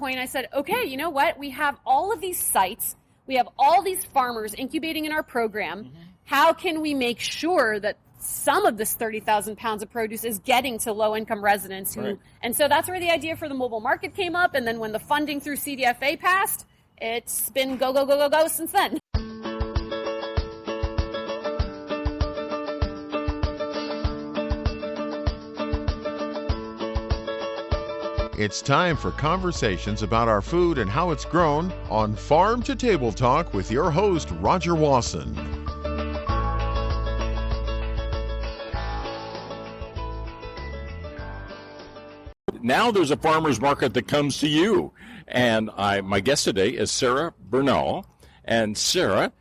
point, I said, okay, you know what? We have all of these sites. We have all these farmers incubating in our program. Mm-hmm. How can we make sure that some of this 30,000 pounds of produce is getting to low-income residents? Right. And so that's where the idea for the mobile market came up. And then when the funding through CDFA passed, it's been go, go, go, go, go since then. It's time for conversations about our food and how it's grown on Farm to Table Talk with your host, Roger Wasson. Now there's a farmer's market that comes to you. And my guest today is Sarah Bernal. And Sarah,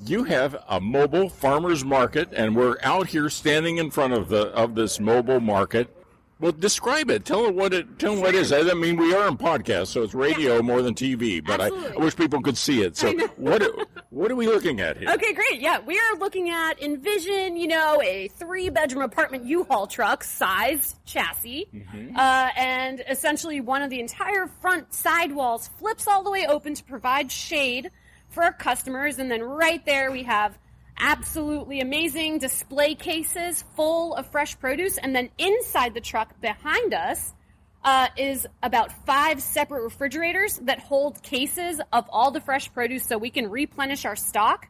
you have a mobile farmer's market, and we're out here standing in front of this mobile market. Well, describe it. Tell them what it is. I mean, we are on podcast, so it's radio more than TV, but I wish people could see it. So what are we looking at here? Okay, great. Yeah, we are looking at, envision, a 3-bedroom apartment U-Haul truck size chassis. Mm-hmm. And essentially one of the entire front sidewalls flips all the way open to provide shade for our customers. And then right there we have absolutely amazing display cases full of fresh produce. And then inside the truck behind us is about 5 separate refrigerators that hold cases of all the fresh produce so we can replenish our stock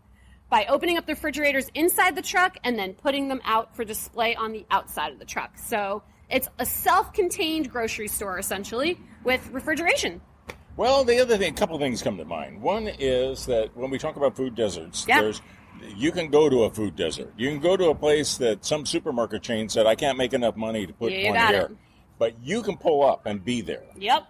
by opening up the refrigerators inside the truck and then putting them out for display on the outside of the truck. So it's a self-contained grocery store, essentially, with refrigeration. Well, the other thing, a couple of things come to mind. One is that when we talk about food deserts, you can go to a food desert. You can go to a place that some supermarket chain said, I can't make enough money to put one there. But you can pull up and be there. Yep.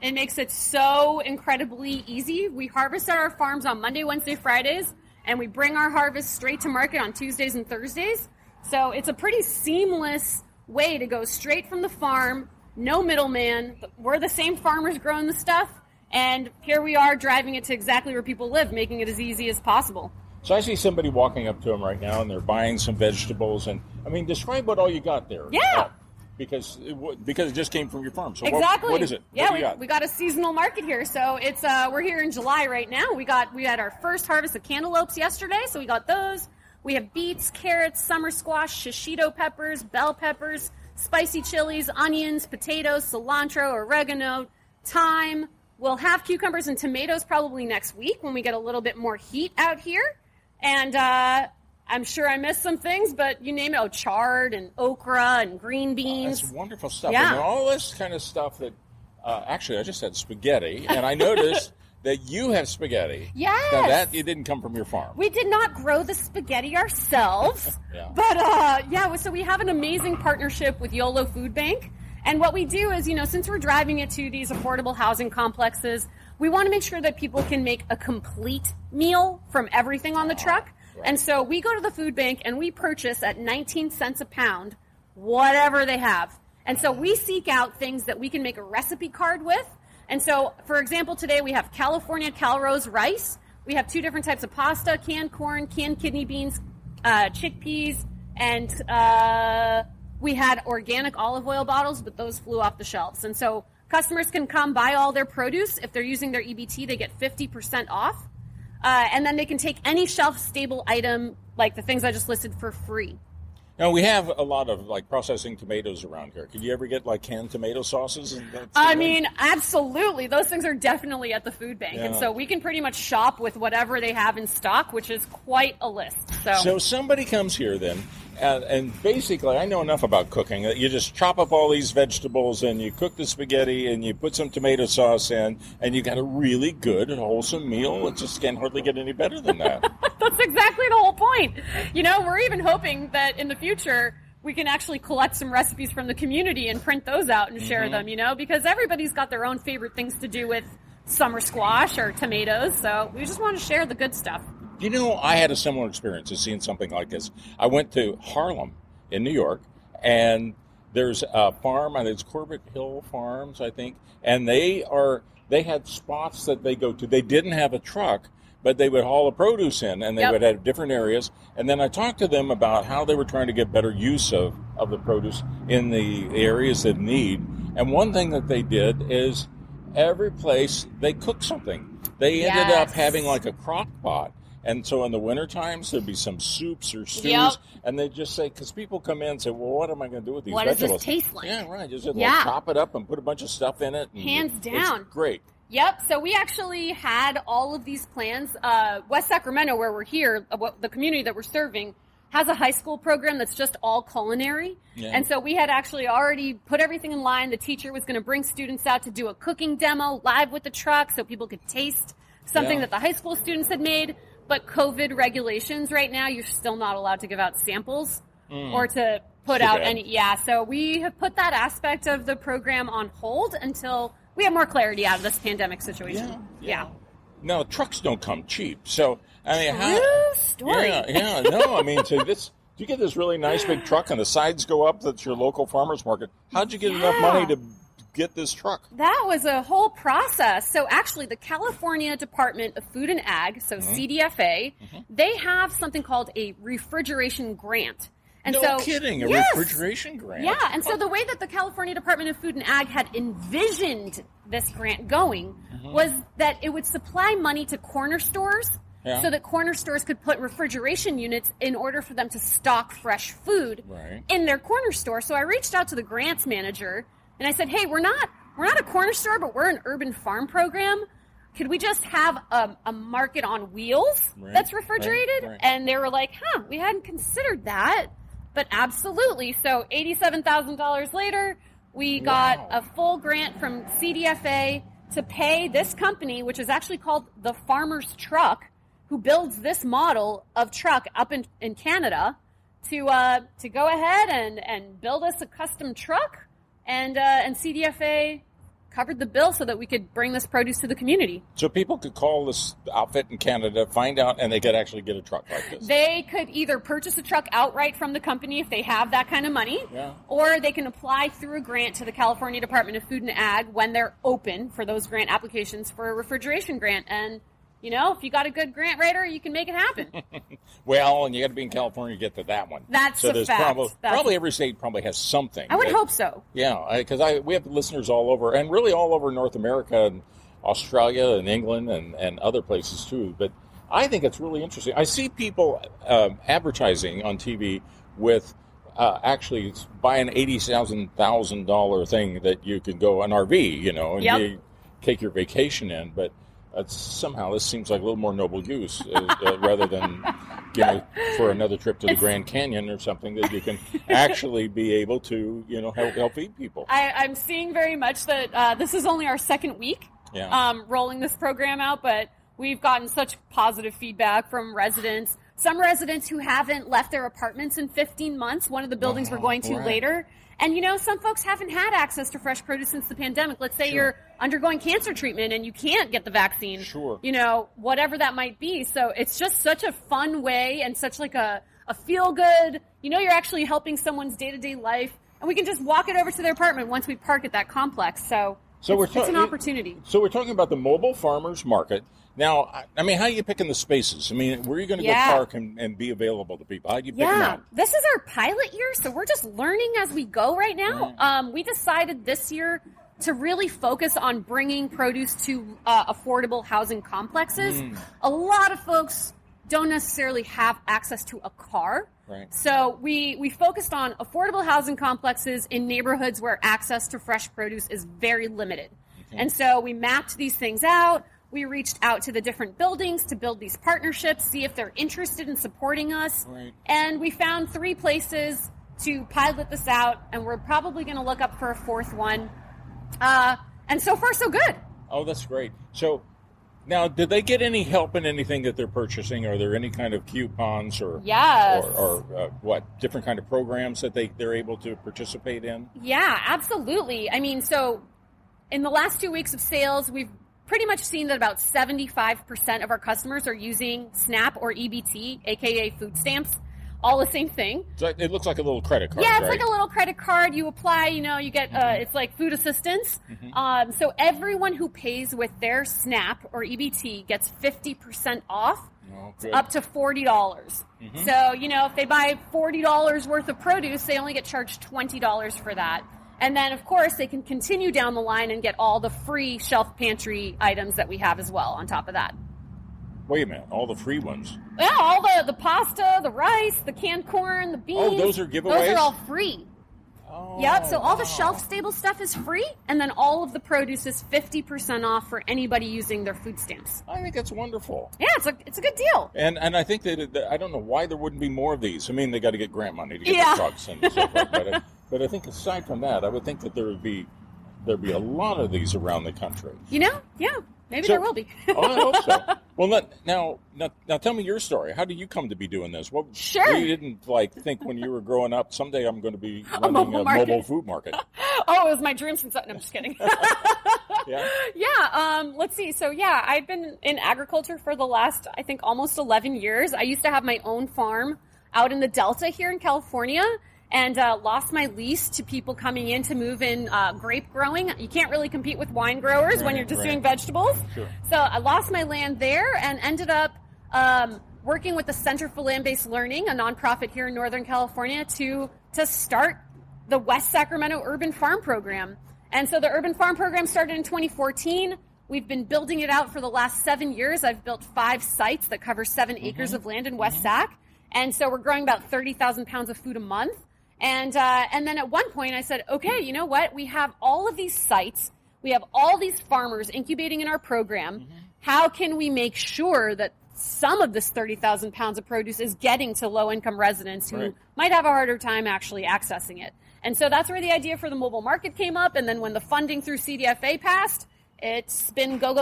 It makes it so incredibly easy. We harvest at our farms on Monday, Wednesday, Fridays, and we bring our harvest straight to market on Tuesdays and Thursdays. So it's a pretty seamless way to go straight from the farm, no middleman. We're the same farmers growing the stuff, and here we are driving it to exactly where people live, making it as easy as possible. So I see somebody walking up to them right now, and they're buying some vegetables. And I mean, describe what all you got there. Yeah. Because it just came from your farm. So exactly. What is it? Yeah, we got a seasonal market here. So it's we're here in July right now. We had our first harvest of cantaloupes yesterday, so we got those. We have beets, carrots, summer squash, shishito peppers, bell peppers, spicy chilies, onions, potatoes, cilantro, oregano, thyme. We'll have cucumbers and tomatoes probably next week when we get a little bit more heat out here. And I'm sure I missed some things, but you name it, chard and okra and green beans. That's wonderful stuff. Yeah. And all this kind of stuff that, actually, I just had spaghetti, and I noticed that you have spaghetti. Yes. Now it didn't come from your farm. We did not grow the spaghetti ourselves. Yeah. But, so we have an amazing partnership with YOLO Food Bank. And what we do is, since we're driving it to these affordable housing complexes, we want to make sure that people can make a complete meal from everything on the truck. Right. And so we go to the food bank and we purchase at 19 cents a pound whatever they have. And so we seek out things that we can make a recipe card with. And so, for example, today we have California Calrose rice. We have 2 different types of pasta, canned corn, canned kidney beans, chickpeas, and we had organic olive oil bottles, but those flew off the shelves. And so customers can come buy all their produce. If they're using their EBT, they get 50% off. And then they can take any shelf-stable item, like the things I just listed, for free. Now, we have a lot of, processing tomatoes around here. Could you ever get, canned tomato sauces? Absolutely. Those things are definitely at the food bank. Yeah. And so we can pretty much shop with whatever they have in stock, which is quite a list. So somebody comes here then, and basically, I know enough about cooking that you just chop up all these vegetables and you cook the spaghetti and you put some tomato sauce in, and you got a really good, wholesome meal. It just can't hardly get any better than that. That's exactly the whole point. We're even hoping that in the future we can actually collect some recipes from the community and print those out and share them, because everybody's got their own favorite things to do with summer squash or tomatoes. So we just want to share the good stuff. I had a similar experience of seeing something like this. I went to Harlem in New York, and there's a farm, and it's Corbett Hill Farms, I think, and they had spots that they go to. They didn't have a truck, but they would haul the produce in, and they would have different areas. And then I talked to them about how they were trying to get better use of the produce in the areas of need. And one thing that they did is every place they cook something. They ended up having like a crock pot. And so in the winter times, there'd be some soups or stews, and they just say, because people come in and say, well, what am I going to do with these vegetables? What does this taste like? Yeah, right. Just chop it up and put a bunch of stuff in it. Hands down. It's great. Yep. So we actually had all of these plans. West Sacramento, where we're here, the community that we're serving, has a high school program that's just all culinary. Yeah. And so we had actually already put everything in line. The teacher was going to bring students out to do a cooking demo live with the truck so people could taste something that the high school students had made. But COVID regulations right now, you're still not allowed to give out samples or to put out any. Yeah, so we have put that aspect of the program on hold until we have more clarity out of this pandemic situation. Yeah. No, trucks don't come cheap. So, I mean, True story. Yeah, no, I mean, you get this really nice big truck and the sides go up, that's your local farmer's market. How'd you get enough money to get this truck? That was a whole process. So actually, the California Department of Food and Ag, so CDFA, they have something called a refrigeration grant. And no kidding, a refrigeration grant? Yeah, and so the way that the California Department of Food and Ag had envisioned this grant going was that it would supply money to corner stores so that corner stores could put refrigeration units in order for them to stock fresh food in their corner store. So I reached out to the grants manager and I said, hey, we're not a corner store, but we're an urban farm program. Could we just have a market on wheels that's refrigerated? Right. And they were like, we hadn't considered that, but absolutely. So $87,000 later, we got a full grant from CDFA to pay this company, which is actually called the Farmer's Truck, who builds this model of truck up in Canada, to go ahead and build us a custom truck. And CDFA covered the bill so that we could bring this produce to the community. So people could call this outfit in Canada, find out, and they could actually get a truck like this. They could either purchase a truck outright from the company if they have that kind of money, or they can apply through a grant to the California Department of Food and Ag when they're open for those grant applications for a refrigeration grant. And you know, if you got a good grant writer, you can make it happen. Well, and you got to be in California to get to that one. That's so a there's fact. Probably every state probably has something. I would hope so. Yeah, because we have listeners all over, and really all over North America and Australia and England and other places too. But I think it's really interesting. I see people advertising on TV with actually buy an $80,000 thing that you can go an RV, you know, and you take your vacation in, but. Somehow this seems like a little more noble use rather than, you know, for another trip to the Grand Canyon or something that you can actually be able to, you know, help feed people. I'm seeing very much that this is only our second week rolling this program out, but we've gotten such positive feedback from residents. Some residents who haven't left their apartments in 15 months, one of the buildings we're going to later. And, you know, some folks haven't had access to fresh produce since the pandemic. Let's say you're undergoing cancer treatment and you can't get the vaccine. You know, whatever that might be. So it's just such a fun way and such like a feel-good, you know, you're actually helping someone's day-to-day life. And we can just walk it over to their apartment once we park at that complex. So it's an opportunity. So we're talking about the mobile farmers market. Now, I mean, how are you picking the spaces? I mean, where are you going to go park and be available to people? How do you pick them out? This is our pilot year, so we're just learning as we go right now. We decided this year to really focus on bringing produce to affordable housing complexes. A lot of folks don't necessarily have access to a car. So we focused on affordable housing complexes in neighborhoods where access to fresh produce is very limited. And so we mapped these things out. We reached out to the different buildings to build these partnerships, see if they're interested in supporting us. And we found 3 places to pilot this out, and we're probably going to look up for a 4th one. And so far, so good. Oh, that's great. So now, did they get any help in anything that they're purchasing? Are there any kind of coupons or what different kind of programs that they're able to participate in? Yeah, absolutely. I mean, so in the last 2 weeks of sales, we've pretty much seen that about 75% of our customers are using SNAP or EBT, aka food stamps, all the same thing. So it looks like a little credit card, Yeah, it's like a little credit card. You apply, you know, you get, it's like food assistance. So everyone who pays with their SNAP or EBT gets 50% off up to $40. So, you know, if they buy $40 worth of produce, they only get charged $20 for that. And then, of course, they can continue down the line and get all the free shelf pantry items that we have as well on top of that. Wait a minute, all the free ones? Yeah, all the pasta, the rice, the canned corn, the beans. Oh, those are giveaways? Those are all free. Oh, yep, so all the shelf-stable stuff is free, and then all of the produce is 50% off for anybody using their food stamps. I think that's wonderful. Yeah, it's a good deal. And I think that I don't know why there wouldn't be more of these. I mean, they got to get grant money to get the trucks and so forth. But I think aside from that, I would think that there'd be a lot of these around the country. Yeah, maybe there will be. Oh, I hope so. Well, now tell me your story. How did you come to be doing this? Sure. You didn't think when you were growing up, someday I'm going to be running a mobile food market. Oh, it was my dream since no, I'm just kidding. Yeah. Yeah. Let's see. So I've been in agriculture for the last, I think, almost 11 years. I used to have my own farm out in the Delta here in California. And lost my lease to people coming in to move in grape growing. You can't really compete with wine growers when you're just doing vegetables. Sure. So I lost my land there and ended up working with the Center for Land-Based Learning, a nonprofit here in Northern California, to start the West Sacramento Urban Farm Program. And so the Urban Farm Program started in 2014. We've been building it out for the last 7 years. I've built 5 sites that cover 7 acres of land in West Sac. And so we're growing about 30,000 pounds of food a month. And then at one point I said, okay, you know what? We have all of these sites. We have all these farmers incubating in our program. How can we make sure that some of this 30,000 pounds of produce is getting to low-income residents who might have a harder time actually accessing it? And so that's where the idea for the mobile market came up. And then when the funding through CDFA passed, it's been go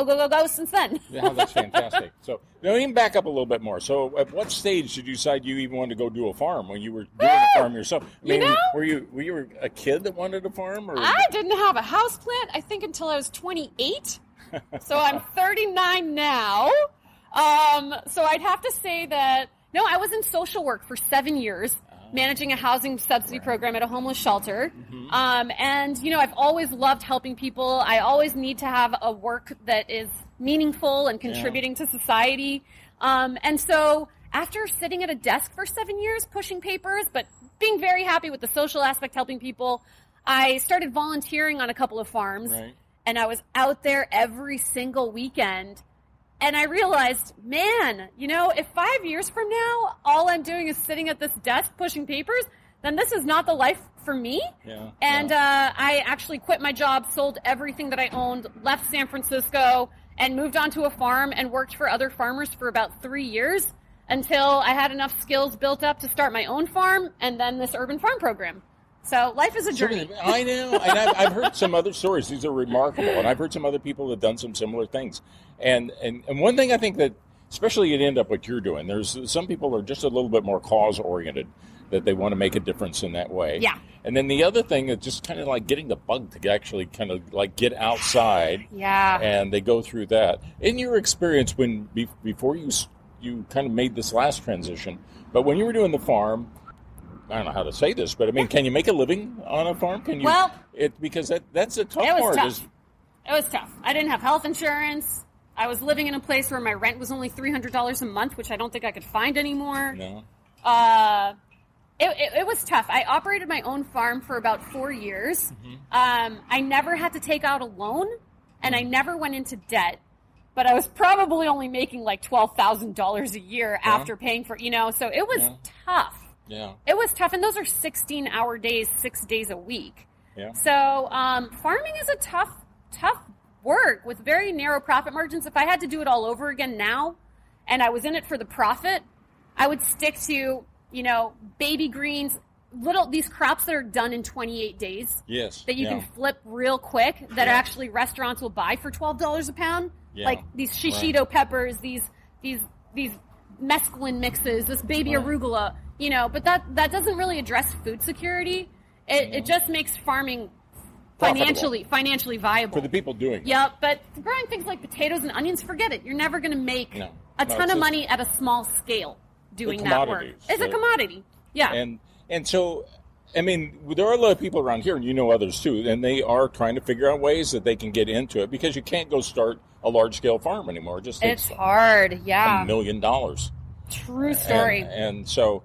since then. Yeah, that's fantastic. So let me back up a little bit more. So at what stage did you decide you even wanted to go do a farm when you were doing a farm yourself? I mean, were you a kid that wanted a farm? Or? I didn't have a house plant, I think, until I was 28. So I'm 39 now. So I'd have to say that, no, I was in social work for 7 years. Managing a housing subsidy program at a homeless shelter. And, I've always loved helping people. I always need to have a work that is meaningful and contributing to society. And so after sitting at a desk for 7 years, pushing papers, but being very happy with the social aspect, helping people, I started volunteering on a couple of farms. And I was out there every single weekend. And I realized, man, if 5 years from now, all I'm doing is sitting at this desk pushing papers, then this is not the life for me. And I actually quit my job, sold everything that I owned, left San Francisco, and moved onto a farm and worked for other farmers for about 3 years until I had enough skills built up to start my own farm and then this urban farm program. So life is a journey. I know, and I've heard some other stories. These are remarkable, and I've heard some other people that have done some similar things. And one thing I think that, especially you end up what you're doing, there's some people are just a little bit more cause-oriented, that they want to make a difference in that way. Yeah. And then the other thing is just kind of like getting the bug to actually kind of like get outside. Yeah. And they go through that. In your experience, when before you kind of made this last transition, but when you were doing the farm, I don't know how to say this, but I mean, can you make a living on a farm? Can you? Well, because that's a tough part. It was tough. I didn't have health insurance. I was living in a place where my rent was only $300 a month, which I don't think I could find anymore. No. It was tough. I operated my own farm for about 4 years. I never had to take out a loan, and I never went into debt. But I was probably only making like $12,000 a year after paying for, so it was tough. Yeah. It was tough, and those are 16-hour days, 6 days a week. Yeah. So farming is a tough work with very narrow profit margins. If I had to do it all over again now, and I was in it for the profit, I would stick to, baby greens, these crops that are done in 28 days. Yes. That you can flip real quick, that actually restaurants will buy for $12 a pound. Yeah. Like these shishito peppers, these mesclun mixes, this baby arugula. But that doesn't really address food security. It just makes farming financially viable for the people doing it. Yeah, but growing things like potatoes and onions, forget it. You're never going to make a ton of money at a small scale doing that work. It's a commodity. Yeah. And so, I mean, there are a lot of people around here, and you know others too, and they are trying to figure out ways that they can get into it, because you can't go start a large-scale farm anymore. It's hard. Yeah. $1 million. True story. And so,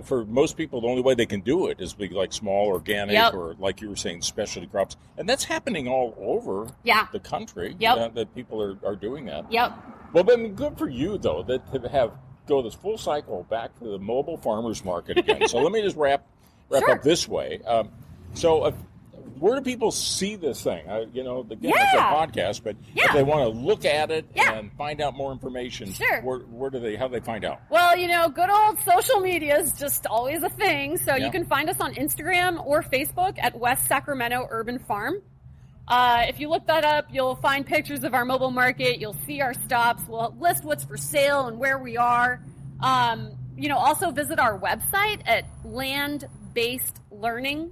for most people, the only way they can do it is be like small organic or, like you were saying, specialty crops. And that's happening all over the country. That people are doing that. Well, I mean, good for you, though, that to go this full cycle back to the mobile farmers market again. So let me just wrap up this way. Where do people see this thing? Again, it's a podcast, but if they want to look at it and find out more information, how do they find out? Well, good old social media is just always a thing. So you can find us on Instagram or Facebook at West Sacramento Urban Farm. If you look that up, you'll find pictures of our mobile market. You'll see our stops. We'll list what's for sale and where we are. Also visit our website at landbasedlearning.org.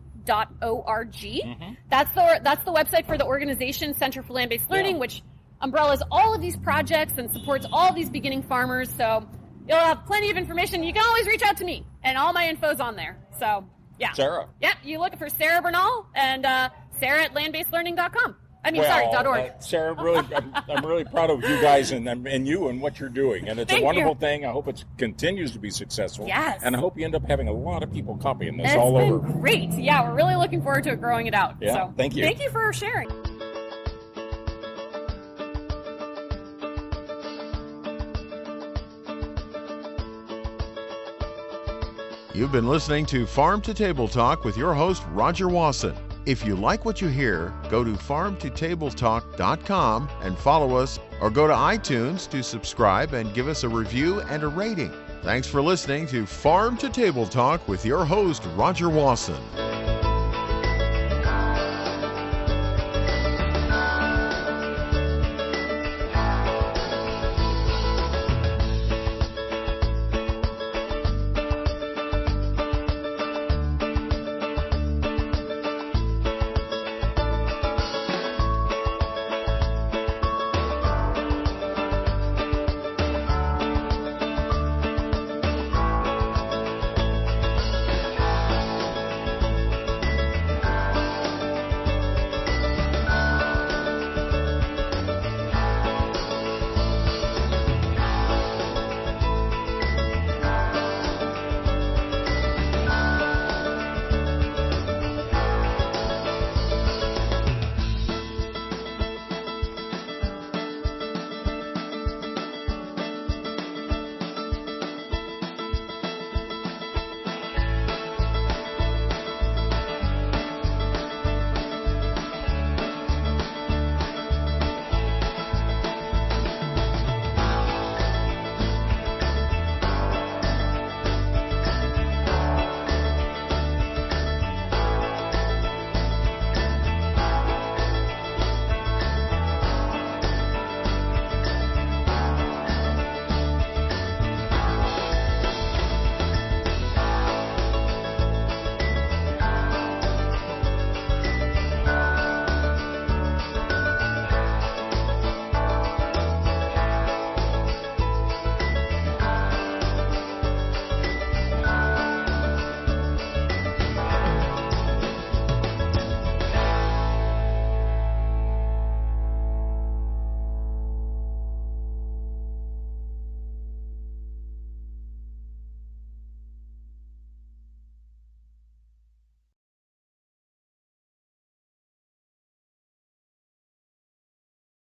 That's the website for the organization Center for Land-Based Learning, which umbrellas all of these projects and supports all these beginning farmers. So you'll have plenty of information. You can always reach out to me, and all my info's on there. So Sarah. You look for Sarah Bernal and Sarah at landbasedlearning.com. .org. Sarah, really, I'm really proud of you guys and you and what you're doing. And it's a wonderful thing. I hope it continues to be successful. Yes. And I hope you end up having a lot of people copying this It's all been over. Great. Yeah, we're really looking forward to growing it out. Yeah, So thank you. Thank you for sharing. You've been listening to Farm to Table Talk with your host, Roger Wasson. If you like what you hear, go to farmtotabletalk.com and follow us, or go to iTunes to subscribe and give us a review and a rating. Thanks for listening to Farm to Table Talk with your host, Roger Wasson.